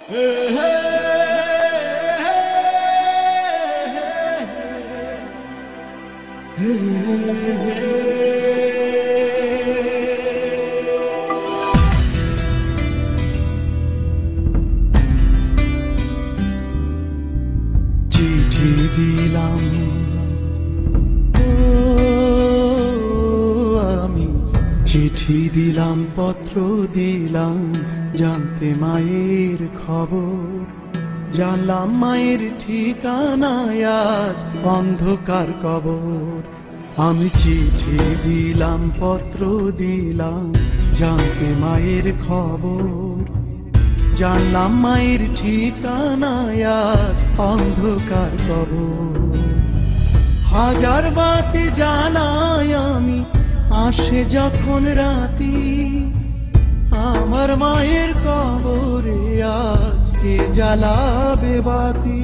চিঠি দিলাম আমি, চিঠি দিলাম পত্র দিলাম, জানতে মায়ের খবর। জানলাম মায়ের ঠিকানায় আজ অন্ধকার কবর। আমি চিঠি দিলাম পত্র দিলাম, জানতে মায়ের খবর। জানলাম মায়ের ঠিকানায় আজ অন্ধকার কবর। হাজার বাতি জ্বালাই আমি, আসে যখন রাতি, আমার মায়ের কবরে আজকে জ্বালাবে বাতি।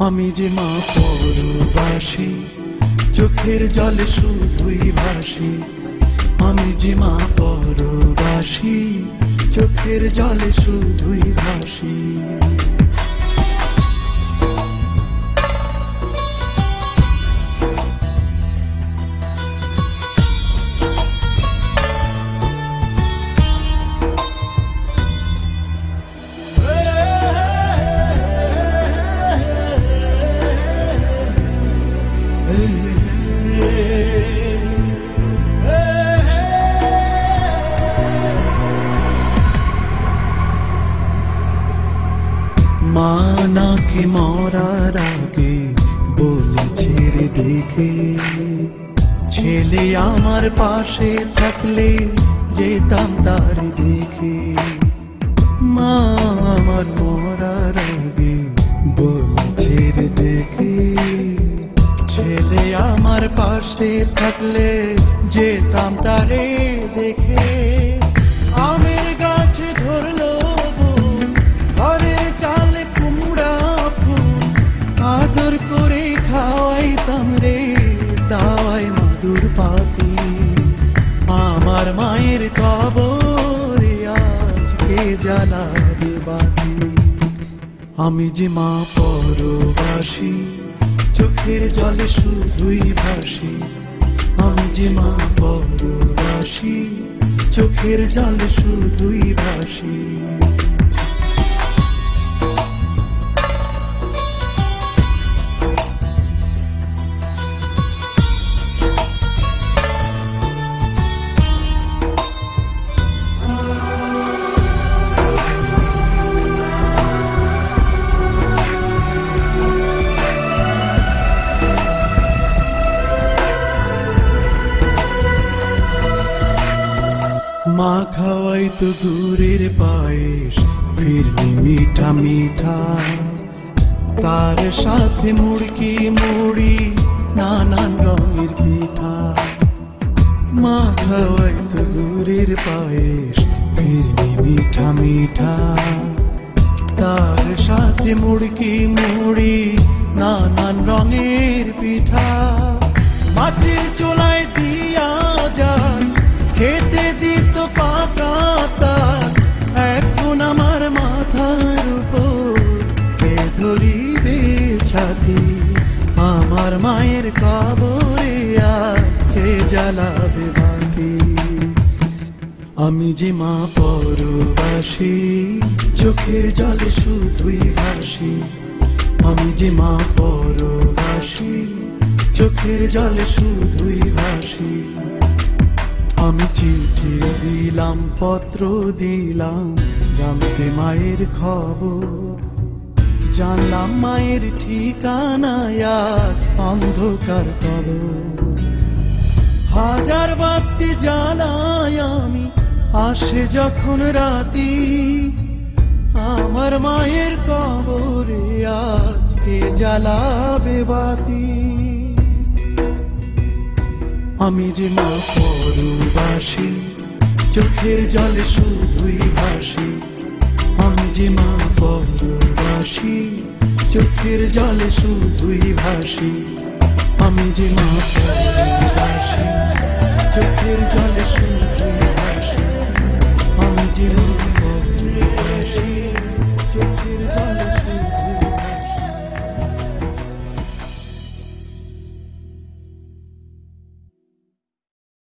আমি যে মা পরবাসী, চোখের জলে শুধুই ভাসি। আমি যে মা পরবাসী, চোখের জলে শুধুই ভাসি। মা নাকি মরার আগে বলেছে রে ডেকে, ছেলে আমার পাশে থাকলে যেতাম তার দেখে। মা আমার মরার আগে বলেছে রে ডেকে, ছেলে আমার পাশে থাকলে যেতাম তারে দেখে। আমের গাছে ধরলো ঘরে চালে কুমড়া ফুল, আদর করে খাওয়াইতাম রে দাওয়াই মধুর পাতি। আমার মায়ের কবরে আজকে জ্বালাবে বাতি। আমি যে মা পরবাসী, চোখের জলে শুধুই ভাসি। আমি যে মা পরবাসী, চোখের জলে শুধুই ভাসি। মা খাওয়াই তো গুড়ের পায়েস, ফিরনি মিঠা মিঠা, তার সাথে মুড়কি মুড়ি নানান রঙের পিঠা। মা খাওয়াই তো গুড়ের পায়েস, ফিরনি মিঠা মিঠা, তার সাথে মুড়কি মুড়ি নানান রঙের পিঠা। মাটির চুলায় দিয়া যায় খেতে দিত পাকা তার, এখন আমার মাথার উপর ধরিবে ছাতি। আমার মায়ের কবরে আজকে জ্বালাবে বাতি। আমি যে মা পরবাসী, চোখের জলে শুধুই ভাসি। আমি যে মা পরবাসী, চোখের জলে শুধুই ভাসি। আমি চিঠি দিলাম পত্র দিলাম, জানতে মায়ের খবর। জানলাম মায়ের ঠিকানায় আজ অন্ধকার কবর। হাজার বাতি জ্বালাই আমি, আসে যখন রাতি, আমার মায়ের কবরে আজকে জ্বালাবে বাতি। আমি যে মা পরবাসী, চোখের জলে শুধুই ভাসি। আমি যে মা পরবাসী, চোখের জলে শুধুই ভাসি। আমি যে মা পরবাসী, চোখের জলে শুধু